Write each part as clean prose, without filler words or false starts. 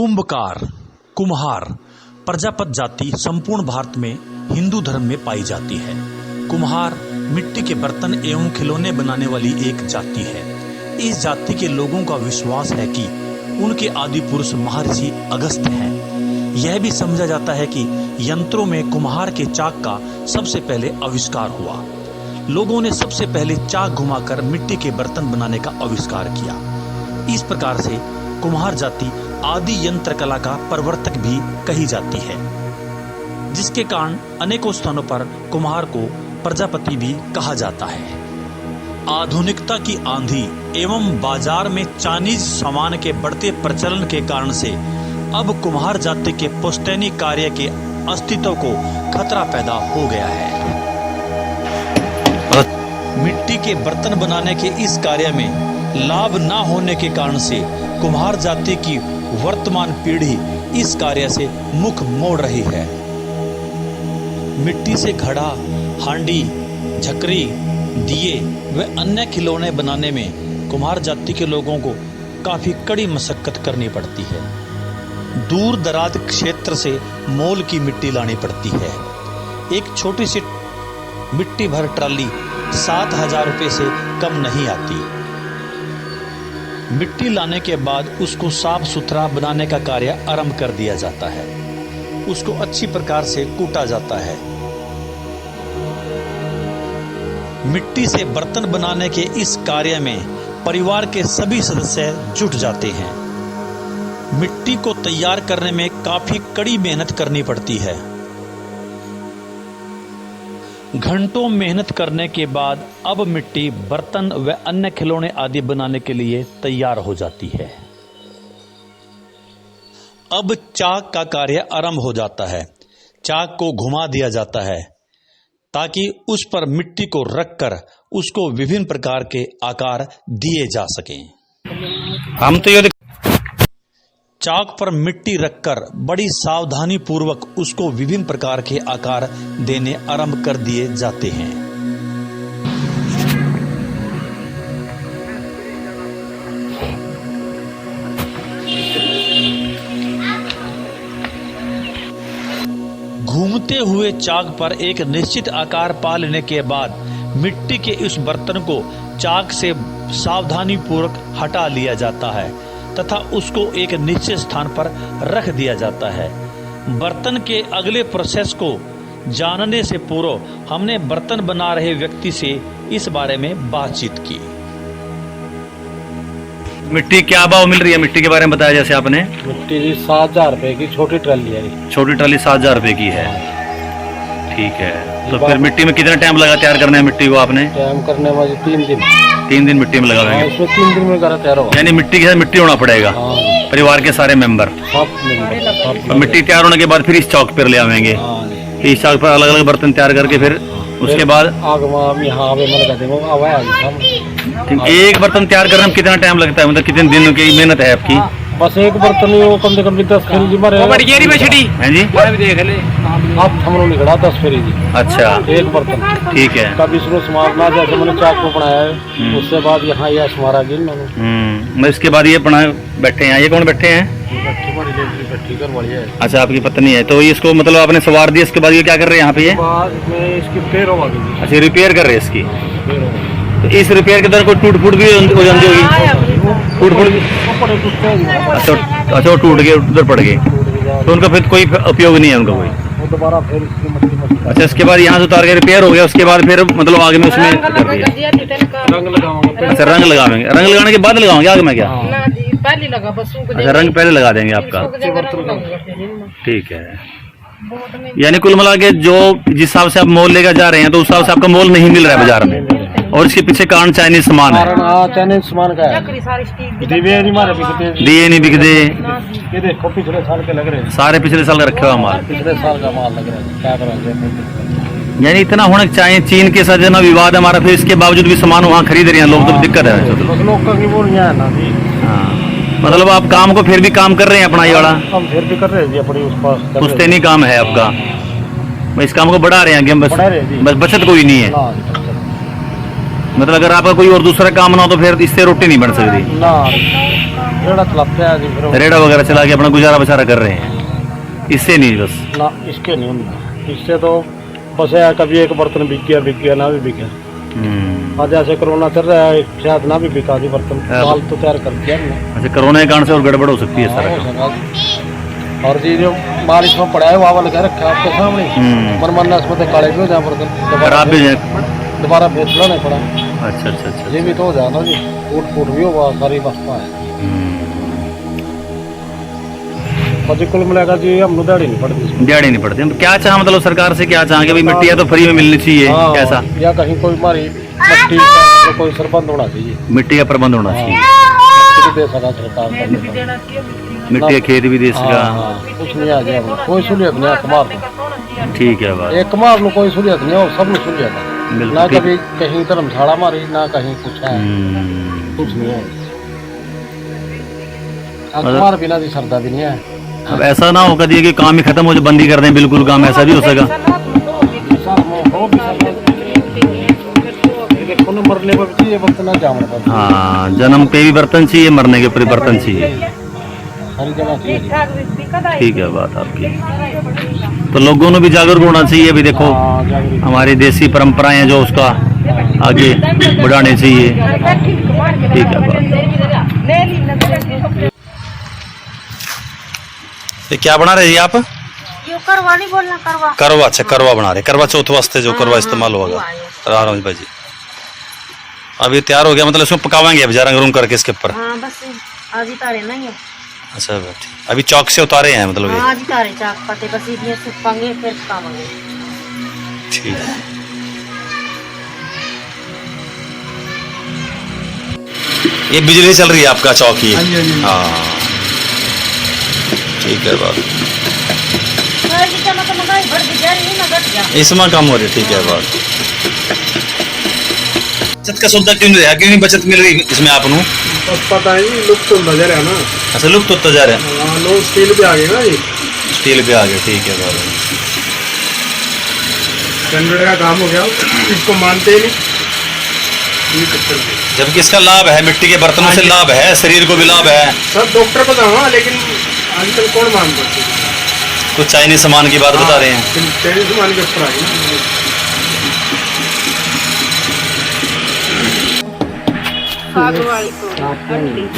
कुंभकार, कुम्हार, प्रजापत जाति संपूर्ण भारत में हिंदू धर्म में पाई जाती है। कुम्हार मिट्टी के बर्तन एवं खिलौने बनाने वाली एक जाति है। इस जाति के लोगों का विश्वास है कि उनके आदि पुरुष महर्षि अगस्त्य हैं। यह भी समझा जाता है कि यंत्रों में कुम्हार के चाक का सबसे पहले आविष्कार हुआ। लोगों ने सबसे पहले चाक घुमाकर मिट्टी के बर्तन बनाने का आविष्कार किया। इस प्रकार से कुम्हार जाति आदि यंत्र कला का प्रवर्तक भी कही जाती है, जिसके कारण अनेकों स्थानों पर कुम्हार को प्रजापति भी कहा जाता है। आधुनिकता की आंधी एवं बाजार में चाइनीज सामान के बढ़ते प्रचलन के कारण से अब कुम्हार जाति के पुश्तैनी कार्य के अस्तित्व को खतरा पैदा हो गया है। मिट्टी के बर्तन बनाने के इस कार्य में लाभ न होने के कारण से कुम्हार जाति की वर्तमान पीढ़ी इस कार्य से मुख मोड़ रही है। मिट्टी से घड़ा, हांडी, झकरी, दिए व अन्य खिलौने बनाने में कुम्हार जाति के लोगों को काफी कड़ी मशक्कत करनी पड़ती है। दूर दराज क्षेत्र से मोल की मिट्टी लानी पड़ती है। एक छोटी सी मिट्टी भर ट्राली 7,000 रुपये से कम नहीं आती। मिट्टी लाने के बाद उसको साफ सुथरा बनाने का कार्य आरंभ कर दिया जाता है। उसको अच्छी प्रकार से कूटा जाता है। मिट्टी से बर्तन बनाने के इस कार्य में परिवार के सभी सदस्य जुट जाते हैं। मिट्टी को तैयार करने में काफी कड़ी मेहनत करनी पड़ती है। घंटों मेहनत करने के बाद अब मिट्टी बर्तन व अन्य खिलौने आदि बनाने के लिए तैयार हो जाती है। अब चाक का कार्य आरंभ हो जाता है। चाक को घुमा दिया जाता है ताकि उस पर मिट्टी को रखकर उसको विभिन्न प्रकार के आकार दिए जा सकें। हम तो ये चाक पर मिट्टी रखकर बड़ी सावधानी पूर्वक उसको विभिन्न प्रकार के आकार देने आरंभ कर दिए जाते हैं। घूमते हुए चाक पर एक निश्चित आकार पा लेने के बाद मिट्टी के इस बर्तन को चाक से सावधानी पूर्वक हटा लिया जाता है तथा उसको एक निश्चित स्थान पर रख दिया जाता है। बर्तन के अगले प्रोसेस को जानने से पूर्व हमने बर्तन बना रहे व्यक्ति से इस बारे में बातचीत की। मिट्टी क्या भाव मिल रही है? मिट्टी के बारे में बताया जैसे आपने। मिट्टी 7,000 रुपए की छोटी ट्राली है। छोटी ट्राली 7,000 रुपए की है। ठीक है, तो फिर मिट्टी में कितना टाइम लगा तैयार करने में मिट्टी को आपने? टाइम करने में 3 दिन। 3 दिन मिट्टी में लगाएंगे। इसमें 3 दिन में तैयार होगा। यानी मिट्टी के साथ मिट्टी होना पड़ेगा। परिवार के सारे मेंबर सब मिट्टी तैयार होने के बाद फिर इस चौक पर ले आवेंगे। इस चौक पर अलग अलग बर्तन तैयार करके फिर उसके बाद एक बर्तन तैयार करने में कितना टाइम लगता है? मतलब कितने दिन की मेहनत है आपकी? बस एक बर्तन कम से कम 10 फेरी है जी। आप हम निकला 10 फेरी जी। अच्छा, एक बर्तन। ठीक है। तब इसको समारना जैसे मैंने चाक को बनाया है, उसके बाद यहाँ यह समारा गिन। इसके बाद ये बना बैठे हैं। ये कौन बैठे हैं? अच्छा, आपकी पत्नी है। तो इसको मतलब आपने सवार दिया, इसके बाद ये क्या कर रहे हैं यहाँ पे? ये इसकी रिपेयर होगा। अच्छा, रिपेयर कर रहे हैं इसकी। तो इस रिपेयर के दौरान कोई टूट फूट भी हो जाती होगी? टूट फूट? अच्छा, वो टूट गए, उधर पड़ गए, तो उनका फिर कोई उपयोग नहीं है उनका कोई? दोबारा फिर अच्छा, इसके बाद यहाँ से उतार के रिपेयर हो गया, उसके बाद फिर मतलब आगे में उसमें कर दिया रंग लगाओगे? अच्छा, रंग लगाएंगे। रंग लगाने के बाद लगाओगे आगे में क्या? पहले लगा बस। अच्छा, रंग पहले लगा देंगे आपका। ठीक है। यानी कुल मिला के जो जिस हिसाब से आप मोल लेकर जा रहे हैं तो उस हिसाब से आपका मोल नहीं मिल रहा है बाजार में, और इसके पीछे कारण चाइनीज सामान है। चाइनीज सामान का है। दिए नहीं बिकते। ये देखो पिछले साल के लग रहे हैं। सारे पिछले साल का रखे हुआ माल। पिछले साल का माल लग रहा है। क्या करेंगे? यानी इतना होना चाहिए। चीन के साथ जना विवाद हमारा, फिर इसके बावजूद भी सामान वहाँ खरीद रहे हैं लोग, तो दिक्कत है। मतलब आप काम को फिर भी काम कर रहे हैं अपना ये वाला? हम फिर भी कर रहे हैं जी अपनी पुश्तैनी काम है आपका। इस काम को बढ़ा रहे हैं कि हम बस बचत कोई नहीं है। मतलब अगर आपका कोई और दूसरा काम ना हो तो फिर इससे रोटी नहीं बन सकती। ना रेड़ा चलाते हैं जी, फिर रेड़ा वगैरह चला के अपना गुजारा बसारा कर रहे हैं, इससे नहीं बस। ना इसके नहीं होता, इससे तो बस है कभी एक बर्तन बिक गया ना भी बिका। आज ऐसे कोरोना चल रहा है, शायद ना भी बिका जी बर्तन, माल तो तैयार कर दिया हमने। अच्छा, कोरोना के कारण से और गड़बड़ हो सकती है सारा काम। और जी जो माल इसमें पड़ा है वो वाला क्या रखा है आपके सामने, मनमाना इसमें तो काले भी हो जाए बर्तन, खराब भी जाए। दोबारा बेचना नहीं पड़ा। अच्छा अच्छा अच्छा। ये भी तो हो जाए ना जी, फूट भी होगा, सारी बस्ता है। और कुल मिलाकर जी हम दिहाड़ी नहीं पड़ती, दिहाड़ी नहीं पड़ती। हम क्या चाह मतलब सरकार से क्या चाहेंगे, भाई मिट्टी है तो फ्री में मिलनी चाहिए, हाँ, कैसा? या कहीं कोई हमारी मिट्टी का तो कोई सरबंध होना चाहिए, मिट्टी का प्रबंध होना चाहिए, दे सका सरकार खेत भी देना चाहिए, मिट्टी का खेत भी दे सका। कुछ नहीं आ गया, कोई सहूलियत नहीं है कमार। ठीक है बात। एक कमार में कोई सहूलियत नहीं है, और सब में सहूलियत है। बिल्कुल ना ठीक। कभी कहीं धर्मशाला मारी, ना कहीं कुछ है, कुछ नहीं है। कमार बिना भी सरदा भी नहीं है। अब ऐसा ना होगा कि काम ही खत्म हो जाए, बंदी कर दें बिल्कुल काम, ऐसा भी हो सका। मरने पर भी ये वक्त ना जाम पड़ता, हाँ, जन्म पे भी बर्तन चाहिए, मरने के ऊपर भी बर्तन चाहिए। हर जगह चाहिए। ठीक है बात आपकी। तो लोगों ने भी जागरूक होना चाहिए। अभी देखो हाँ, जागरूक। हमारी देसी परंपराएं हैं जो उसका आगे बढ़ाने चाहिए। ठीक है बात। ये क्या बना रहे जी आप? यो करवा नहीं बोलना, करवा करवा। अच्छा, करवा बना रहे, करवा चौथ वास्ते जो करवा इस्तेमाल होगा। राम भाई जी, अब ये तैयार हो गया, मतलब इसमें पकावेंगे अब रंग रूंग करके इसके ऊपर? हाँ बस आज ही तारे नहीं है। अच्छा ठीक। अभी चौक से उतारे हैं मतलब ये? आज ही तारे चाक पाते, बस ये सुखाएंगे फिर पकावेंगे। ठीक है। ये बिजली चल रही है आपका चौक ये? हाँ ठीक है बात। इसमें कम हो रही, ठीक है बात। बचत का सौदा क्यों नहीं रहा, क्यों नहीं बचत मिल रही इसमें आप नु? पता है जी, लुप्त होता जा रहा है ना। अच्छा, लुप्त होता जा रहा है। हाँ, लोग स्टील पे आ गए ना जी, स्टील पे आ गए, ठीक है बात। जनरेटर का काम हो गया, इसको मानते ही नहीं। जबकि इसका लाभ है, मिट्टी के बर्तनों से लाभ है, शरीर को भी लाभ है। सब डॉक्टर को कहा, लेकिन आजकल कौन मानता है? कुछ चाइनीज सामान की बात बता रहे हैं। चाइनीज सामान के ऊपर आ गई ना।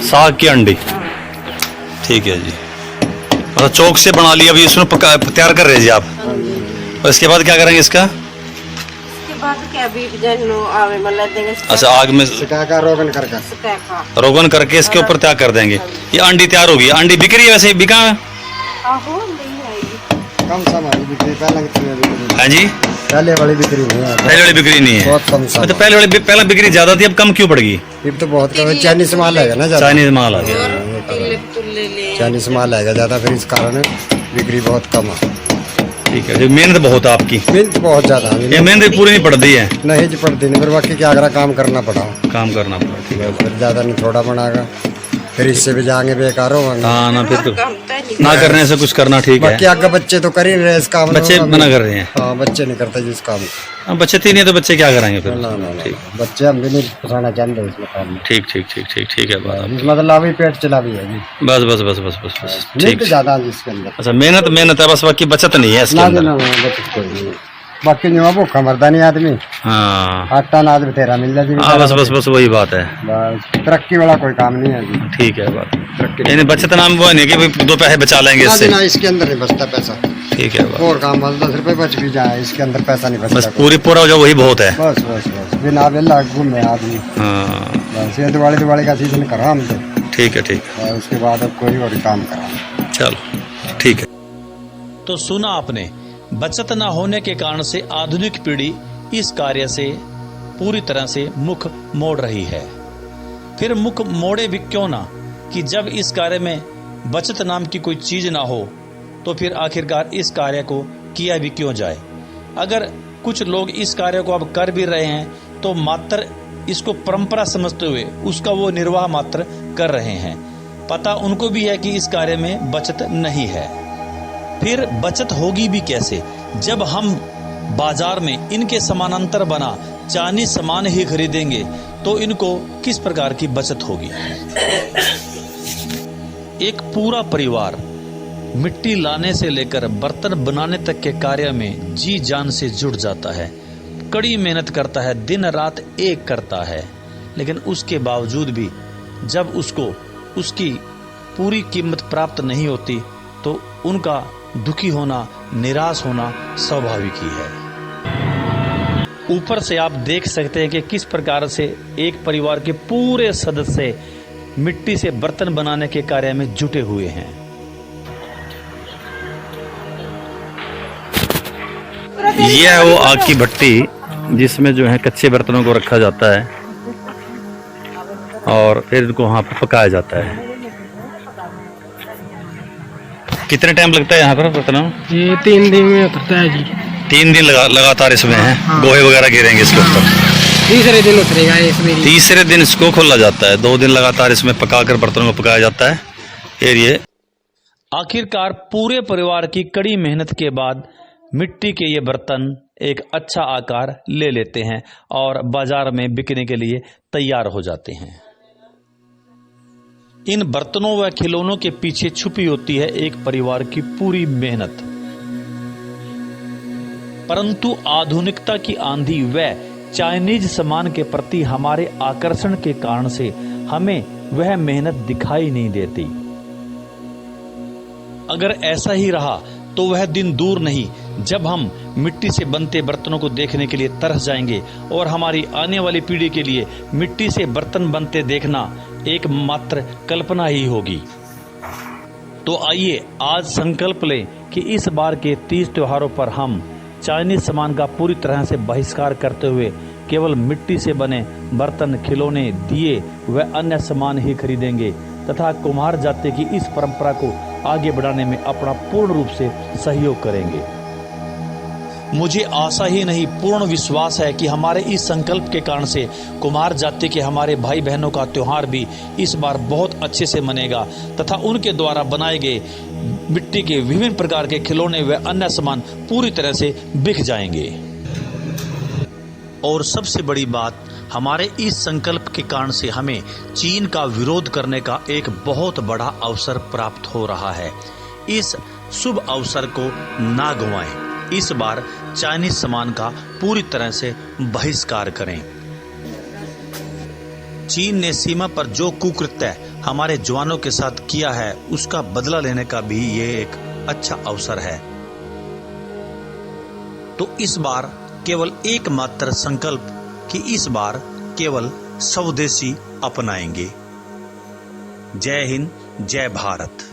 साग की अंडी, ठीक है जी। मतलब चौक से बना लिया, अभी इसमें तैयार कर रहे हैं जी आप? और इसके बाद क्या करेंगे इसका? क्या बीट जनो आवे मतलब देंगे। अच्छा, आग में रोगन करके इसके ऊपर तैयार कर देंगे। ये अंडी तैयार होगी। अंडी बिक रही है वैसे, बिका है? कम समय बिक्री हाँ जी, पहले वाली बिक्री नहीं है, पहले वाली बिक्री नहीं है। बहुत कम समय। तो पहले बिक्री ज्यादा थी, अब कम क्यों पड़ गई? ये तो बहुत कम है, चाइनीज माल है ना ज्यादा। चाइनीज माल आ गया, चाइनीज माल है ज्यादा, फिर इस कारण बिक्री बहुत कम है। ठीक है। मेहनत बहुत है आपकी, मेहनत बहुत ज्यादा है। ये मेहनत पूरी नहीं पड़ती है? नहीं जी, पड़ती नहीं, फिर बाकी क्या करा, काम करना पड़ा, काम करना पड़ा। ठीक है, फिर ज्यादा नहीं, थोड़ा बनाएगा, फिर इससे भी जाएंगे बेकार होंगे। हाँ ना, फिर तो ना करने से कुछ करना ठीक है। बाकी आगे बच्चे तो कर ही रहे इस काम, बच्चे मना कर रहे हैं। हाँ, बच्चे नहीं करते जिस काम। अब बच्चे तीन है तो बच्चे क्या करेंगे फिर? ना ना, ठीक, बच्चे हम भी नहीं फंसाना चाहते इसमें काम में। ठीक ठीक ठीक ठीक ठीक है बात। मतलब अभी पेट चला भी है जी, बस बस बस बस बस बस ठीक। मेहनत ज्यादा है इसके अंदर। अच्छा, मेहनत है बस, बाकी बचत नहीं है इसके ना अंदर। ना, बचत कोई नहीं है। बाकी जो भूखा मरदा नहीं आदमी, हाँ आटा अनाज बथेरा मिल जाती हाँ, बस बस बस वही बात है। बस तरक्की वाला कोई काम नहीं है जी। ठीक है बात। यानी बचत नाम वो नहीं कि भाई 2 पैसे बचा लेंगे ना इससे। जी, ना, इसके अंदर नहीं बचता पैसा। ठीक है बात। और काम 10 रुपए बच भी जाए, इसके अंदर पैसा नहीं बस बचता। पूरा हो जाए वही बहुत है। बस बस बस, बिना वेला घूमे आदमी। हाँ बस ये दिवाली का सीजन करा हम तो, ठीक है ठीक और उसके बाद अब कोई और काम करा। है, चलो ठीक है। तो सुना आपने, बचत न होने के कारण से आधुनिक पीढ़ी इस कार्य से पूरी तरह से मुख मोड़ रही है। फिर मुख मोड़े भी क्यों ना, कि जब इस कार्य में बचत नाम की कोई चीज ना हो तो फिर आखिरकार इस कार्य को किया भी क्यों जाए। अगर कुछ लोग इस कार्य को अब कर भी रहे हैं तो मात्र इसको परंपरा समझते हुए उसका वो निर्वाह मात्र कर रहे हैं। पता उनको भी है कि इस कार्य में बचत नहीं है। फिर बचत होगी भी कैसे जब हम बाजार में इनके समानांतर बना चाइनीज सामान ही खरीदेंगे तो इनको किस प्रकार की बचत होगी। एक पूरा परिवार मिट्टी लाने से लेकर बर्तन बनाने तक के कार्य में जी जान से जुट जाता है, कड़ी मेहनत करता है, दिन रात एक करता है, लेकिन उसके बावजूद भी जब उसको उसकी पूरी कीमत प्राप्त नहीं होती तो उनका दुखी होना, निराश होना स्वाभाविक ही है। ऊपर से आप देख सकते हैं कि किस प्रकार से एक परिवार के पूरे सदस्य मिट्टी से बर्तन बनाने के कार्य में जुटे हुए हैं। यह है वो आग की भट्टी जिसमें जो है कच्चे बर्तनों को रखा जाता है और फिर इनको वहां पर पकाया जाता है। कितने टाइम लगता है यहाँ पर बर्तनों? ये 3 दिन में उतरता है जी। 3 दिन लगातार इसमें है। हाँ। गोहे वगैरह गिरेंगे इसके ऊपर। तीसरे दिन उतरेगा इसमें। तीसरे दिन इसको खोला जाता है। 2 दिन लगातार इसमें पकाकर बर्तनों को पकाया जाता है। फिर ये आखिरकार पूरे परिवार की कड़ी मेहनत के बाद मिट्टी के ये बर्तन एक अच्छा आकार ले लेते हैं और बाजार में बिकने के लिए तैयार हो जाते हैं। इन बर्तनों व खिलौनों के पीछे छुपी होती है एक परिवार की पूरी मेहनत। परंतु आधुनिकता की आंधी व चाइनीज सामान के प्रति हमारे आकर्षण के कारण से हमें वह मेहनत दिखाई नहीं देती। अगर ऐसा ही रहा तो वह दिन दूर नहीं जब हम मिट्टी से बनते बर्तनों को देखने के लिए तरस जाएंगे और हमारी आने वाली पीढ़ी के लिए मिट्टी से बर्तन बनते देखना एकमात्र कल्पना ही होगी। तो आइए आज संकल्प लें कि इस बार के 30 त्योहारों पर हम चाइनीज सामान का पूरी तरह से बहिष्कार करते हुए केवल मिट्टी से बने बर्तन, खिलौने, दिए व अन्य सामान ही खरीदेंगे तथा कुम्हार जाति की इस परंपरा को आगे बढ़ाने में अपना पूर्ण रूप से सहयोग करेंगे। मुझे आशा ही नहीं पूर्ण विश्वास है कि हमारे इस संकल्प के कारण से कुम्हार जाति के हमारे भाई बहनों का त्योहार भी इस बार बहुत अच्छे से मनेगा तथा उनके द्वारा बनाए गए मिट्टी के विभिन्न प्रकार के खिलौने व अन्य सामान पूरी तरह से बिक जाएंगे। और सबसे बड़ी बात, हमारे इस संकल्प के कारण से हमें चीन का विरोध करने का एक बहुत बड़ा अवसर प्राप्त हो रहा है। इस शुभ अवसर को ना गंवाएं। इस बार चाइनीज सामान का पूरी तरह से बहिष्कार करें। चीन ने सीमा पर जो कुकृत्य हमारे जवानों के साथ किया है उसका बदला लेने का भी ये एक अच्छा अवसर है। तो इस बार केवल एकमात्र संकल्प कि इस बार केवल स्वदेशी अपनाएंगे। जय हिंद, जय भारत।